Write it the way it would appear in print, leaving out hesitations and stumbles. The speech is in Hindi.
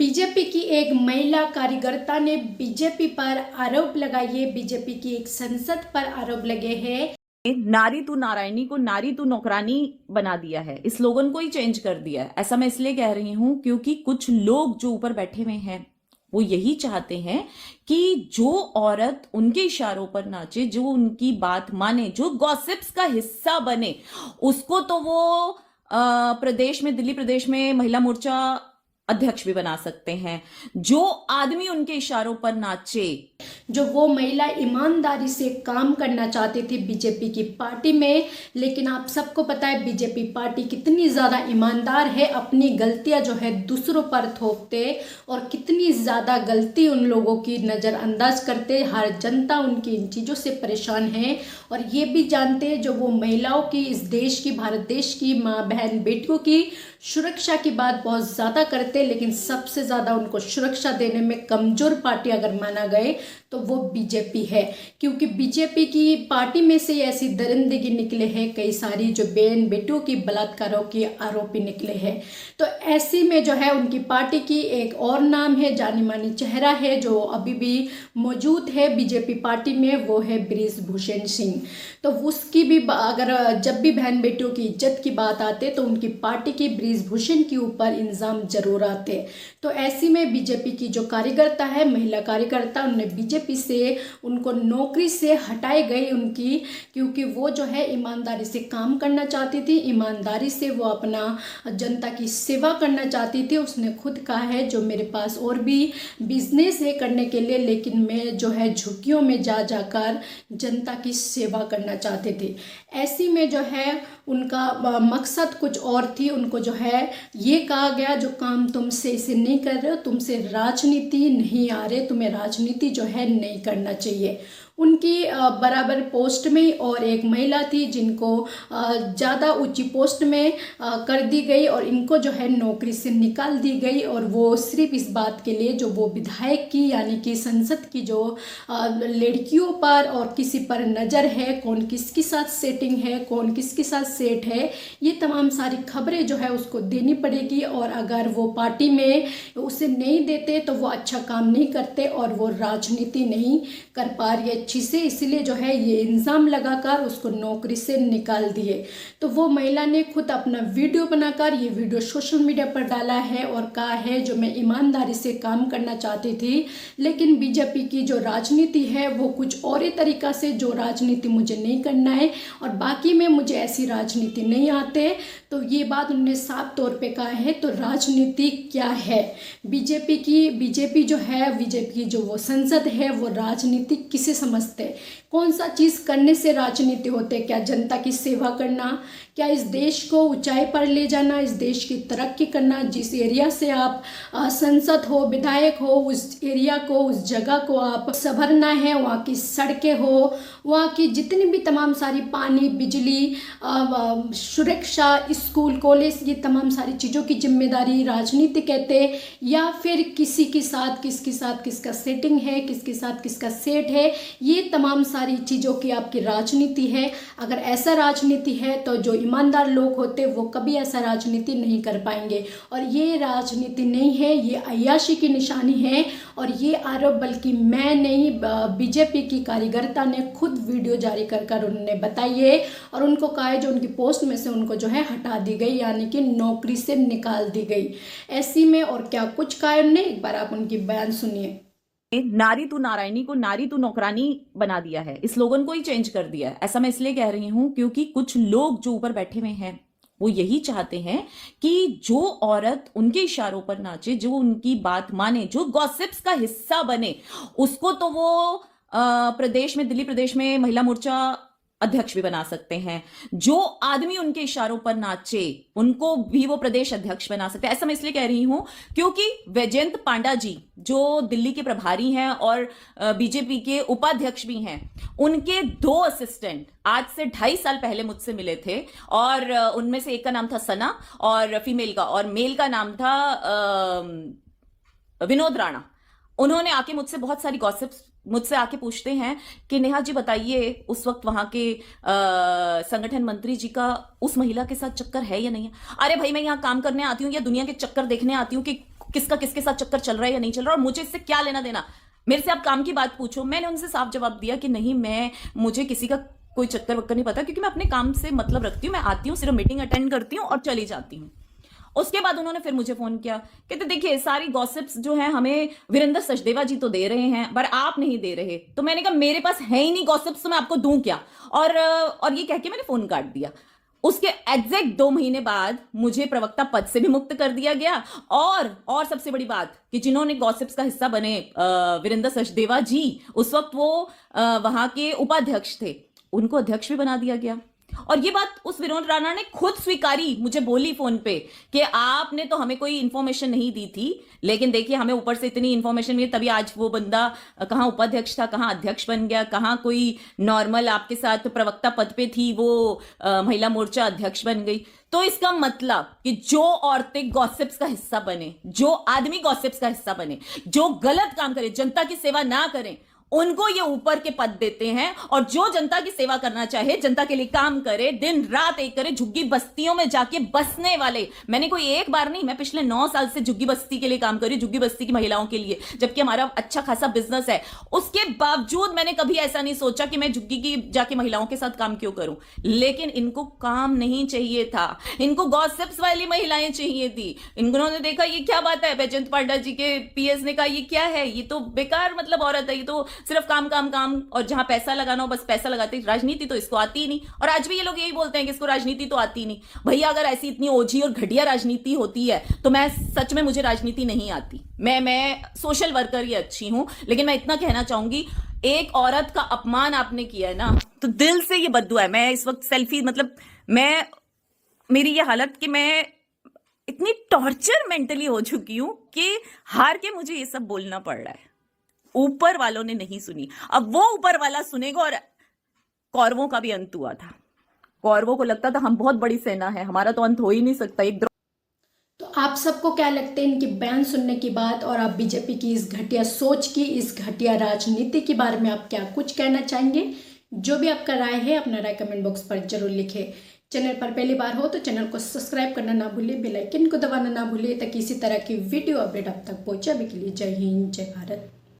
बीजेपी की एक महिला कार्यकर्ता ने बीजेपी पर आरोप लगाए। बीजेपी की एक सांसद पर आरोप लगे हैं। नारी तू नारायणी को नारी तू नौकरानी बना दिया है, इस स्लोगन को ही चेंज कर दिया है। ऐसा मैं इसलिए कह रही हूं क्योंकि कुछ लोग जो ऊपर बैठे हुए हैं वो यही चाहते हैं कि जो औरत उनके इशारों पर नाचे, जो उनकी बात माने, जो गॉसिप्स का हिस्सा बने, उसको तो वो प्रदेश में, दिल्ली प्रदेश में महिला मोर्चा अध्यक्ष भी बना सकते हैं। जो आदमी उनके इशारों पर नाचे, जो वो महिला ईमानदारी से काम करना चाहती थी बीजेपी की पार्टी में, लेकिन आप सबको पता है बीजेपी पार्टी कितनी ज़्यादा ईमानदार है, अपनी गलतियां जो है दूसरों पर थोपते और कितनी ज़्यादा गलती उन लोगों की नज़रअंदाज करते। हर जनता उनकी इन चीज़ों से परेशान है और ये भी जानते जो वो महिलाओं की, इस देश की, भारत देश की माँ बहन बेटियों की सुरक्षा की बात बहुत ज़्यादा करते, लेकिन सबसे ज़्यादा उनको सुरक्षा देने में कमज़ोर पार्टी अगर माना गए तो वो बीजेपी है। क्योंकि बीजेपी की पार्टी में से ऐसी दरिंदगी निकले हैं, कई सारी जो बहन बेटियों की बलात्कारों के आरोपी निकले हैं। तो ऐसी में जो है उनकी पार्टी की एक और नाम है, जानी मानी चेहरा है जो अभी भी मौजूद है बीजेपी पार्टी में, वो है बृजभूषण सिंह। तो उसकी भी अगर जब भी बहन बेटियों की इज्जत की बात आते तो उनकी पार्टी की बृजभूषण के ऊपर इल्ज़ाम जरूर आते। तो ऐसी में बीजेपी की जो कार्यकर्ता है, महिला कार्यकर्ता, उन्हें बीजेपी से उनको नौकरी से हटाई गई उनकी, क्योंकि वो जो है ईमानदारी से काम करना चाहती थी, ईमानदारी से वो अपना जनता की सेवा करना चाहती थी। उसने खुद कहा है जो मेरे पास और भी बिजनेस है करने के लिए, लेकिन मैं जो है झुग्गियों में जा जाकर जनता की सेवा करना चाहती थी। ऐसी में जो है उनका मकसद कुछ और थी। उनको जो है ये कहा गया जो काम तुमसे इसे नहीं कर रहे हो, तुमसे राजनीति नहीं आ रहे, तुम्हें राजनीति जो है नहीं करना चाहिए। उनकी बराबर पोस्ट में और एक महिला थी जिनको ज़्यादा ऊंची पोस्ट में कर दी गई और इनको जो है नौकरी से निकाल दी गई, और वो सिर्फ इस बात के लिए जो वो विधायक की यानी कि संसद की जो लड़कियों पर और किसी पर नज़र है, कौन किसके साथ सेटिंग है, कौन किसके साथ सेट है, ये तमाम सारी खबरें जो है उसको देनी पड़ेगी। और अगर वो पार्टी में उसे नहीं देते तो वो अच्छा काम नहीं करते और वो राजनीति नहीं कर पा रही अच्छी से, इसलिए जो है ये इल्ज़ाम लगाकर उसको नौकरी से निकाल दिए। तो वो महिला ने खुद अपना वीडियो बनाकर ये वीडियो सोशल मीडिया पर डाला है और कहा है जो मैं ईमानदारी से काम करना चाहती थी, लेकिन बीजेपी की जो राजनीति है वो कुछ और ही तरीका से, जो राजनीति मुझे नहीं करना है और बाकी में मुझे ऐसी राजनीति नहीं आते। तो ये बात उन्होंने साफ तौर पे कहा है। तो राजनीति क्या है बीजेपी की, बीजेपी जो है, बीजेपी की जो वो संसद है वो राजनीति किसे समझते हैं, कौन सा चीज़ करने से राजनीति होते, क्या जनता की सेवा करना, क्या इस देश को ऊंचाई पर ले जाना, इस देश की तरक्की करना। जिस एरिया से आप संसद हो, विधायक हो, उस एरिया को, उस जगह को आप संभरना है, वहाँ की सड़कें हो, वहाँ की जितनी भी तमाम सारी पानी, बिजली, सुरक्षा, स्कूल, कॉलेज, ये तमाम सारी चीज़ों की जिम्मेदारी राजनीति कहते हैं। या फिर किसी के साथ किसके साथ किसका सेटिंग है, किसके साथ किसका सेट है, ये तमाम सारी चीज़ों की आपकी राजनीति है। अगर ऐसा राजनीति है तो जो ईमानदार लोग होते वो कभी ऐसा राजनीति नहीं कर पाएंगे, और ये राजनीति नहीं है, ये अय्याशी की निशानी है। और ये आरोप बल्कि मैं नहीं, बीजेपी की कार्यकर्ता ने खुद वीडियो जारी कर उन्होंने बताई है और उनको कहा है जो उनकी पोस्ट में से उनको जो है हटा दी गई, यानी कि नौकरी से निकाल दी गई। ऐसी में और क्या कुछ कहा उन्होंने, एक बार आप उनकी बयान सुनिए। नारी तू नारायणी को नारी तू नौकरानी बना दिया है, इस स्लोगन को ही चेंज कर दिया है। ऐसा मैं इसलिए कह रही हूं क्योंकि कुछ लोग जो ऊपर बैठे हुए हैं वो यही चाहते हैं कि जो औरत उनके इशारों पर नाचे, जो उनकी बात माने, जो गॉसिप्स का हिस्सा बने, उसको तो वो प्रदेश में, दिल्ली प्रदेश में महिला मोर्चा अध्यक्ष भी बना सकते हैं। जो आदमी उनके इशारों पर नाचे उनको भी वो प्रदेश अध्यक्ष बना सकते हैं। ऐसा मैं इसलिए कह रही हूं क्योंकि वैजयंत पांडा जी जो दिल्ली के प्रभारी हैं और बीजेपी के उपाध्यक्ष भी हैं, उनके 2 असिस्टेंट आज से 2.5 साल पहले मुझसे मिले थे और उनमें से एक का नाम था सना और फीमेल का, और मेल का नाम था विनोद राणा। उन्होंने आके मुझसे बहुत सारी गॉसिप्स मुझसे आके पूछते हैं कि नेहा जी बताइए उस वक्त वहां के संगठन मंत्री जी का उस महिला के साथ चक्कर है या नहीं है। अरे भाई, मैं यहाँ काम करने आती हूँ या दुनिया के चक्कर देखने आती हूँ कि किसका किसके साथ चक्कर चल रहा है या नहीं चल रहा, और मुझे इससे क्या लेना देना। मेरे से आप काम की बात पूछो। मैंने उनसे साफ जवाब दिया कि नहीं, मुझे किसी का कोई चक्कर वक्कर नहीं पता, क्योंकि मैं अपने काम से मतलब रखती हूँ। मैं आती हूँ, सिर्फ मीटिंग अटेंड करती हूँ और चली जाती हूँ। उसके बाद उन्होंने फिर मुझे फोन किया, कहते देखिए सारी गॉसिप्स जो है हमें वीरेंद्र सचदेवा जी तो दे रहे हैं, पर आप नहीं दे रहे। तो मैंने कहा मेरे पास है ही नहीं गॉसिप्स, तो मैं आपको दूं क्या। और ये कह के मैंने फोन काट दिया। उसके एग्जैक्ट 2 महीने बाद मुझे प्रवक्ता पद से भी मुक्त कर दिया गया। और सबसे बड़ी बात कि जिन्होंने गॉसिप्स का हिस्सा बने वीरेंद्र सचदेवा जी, उस वक्त वो वहां के उपाध्यक्ष थे, उनको अध्यक्ष भी बना दिया गया। और ये बात उस विनोद राणा ने खुद स्वीकारी, मुझे बोली फोन पे कि आपने तो हमें कोई इंफॉर्मेशन नहीं दी थी, लेकिन देखिए हमें ऊपर से इतनी इंफॉर्मेशन मिली, तभी आज वो बंदा कहां उपाध्यक्ष था, कहां अध्यक्ष बन गया, कहां कोई नॉर्मल आपके साथ प्रवक्ता पद पे थी, वो महिला मोर्चा अध्यक्ष बन गई। तो इसका मतलब कि जो औरतें गॉसिप्स का हिस्सा बने, जो आदमी गॉसिप्स का हिस्सा बने, जो गलत काम करे, जनता की सेवा ना करें, उनको ये ऊपर के पद देते हैं। और जो जनता की सेवा करना चाहे, जनता के लिए काम करे, दिन रात एक करे, झुग्गी बस्तियों में जाके बसने वाले, मैंने कोई एक बार नहीं, मैं पिछले 9 साल से झुग्गी बस्ती के लिए काम करी, झुग्गी बस्ती की महिलाओं के लिए, जबकि हमारा अच्छा खासा बिजनेस है। उसके बावजूद मैंने कभी ऐसा नहीं सोचा कि मैं झुग्गी की जाके महिलाओं के साथ काम क्यों करूं। लेकिन इनको काम नहीं चाहिए था, इनको गॉसिप्स वाली महिलाएं चाहिए थी। इन्होंने देखा ये क्या बात है, बैजयंत पांडा जी के पीएस ने कहा ये क्या है, ये तो बेकार मतलब औरत है, ये तो सिर्फ काम काम काम, और जहां पैसा लगाना हो बस पैसा लगाते, राजनीति तो इसको आती ही नहीं। और आज भी ये लोग यही बोलते हैं कि इसको राजनीति तो आती नहीं। भैया अगर ऐसी इतनी ओझी और घटिया राजनीति होती है तो मैं सच में, मुझे राजनीति नहीं आती। मैं सोशल वर्कर ही अच्छी हूं। लेकिन मैं इतना कहना चाहूंगी, एक औरत का अपमान आपने किया है ना, तो दिल से ये बद्दुआ है। मैं इस वक्त सेल्फी मतलब मेरी ये हालत कि मैं इतनी टॉर्चर मेंटली हो चुकी हूं कि हार के मुझे ये सब बोलना पड़ रहा है। ऊपर वालों ने नहीं सुनी, अब वो ऊपर वाला सुनेगा। और कौरवों का भी अंत हुआ था। कौरवों को लगता था हम बहुत बड़ी सेना है, हमारा तो अंत हो ही नहीं सकता। एक तो आप सबको क्या लगता है इनकी बयान सुनने के बाद, और आप बीजेपी की इस घटिया सोच की, इस घटिया राजनीति के बारे में आप क्या कुछ कहना चाहेंगे? जो भी आपका राय है अपना राय कमेंट बॉक्स पर जरूर लिखें। चैनल पर पहली बार हो तो चैनल को सब्सक्राइब करना ना भूलिए, बेल आइकन को दबाना ना भूलिए, ताकि इसी तरह की वीडियो अपडेट आप तक पहुंचे। अभी के लिए जय हिंद, जय भारत।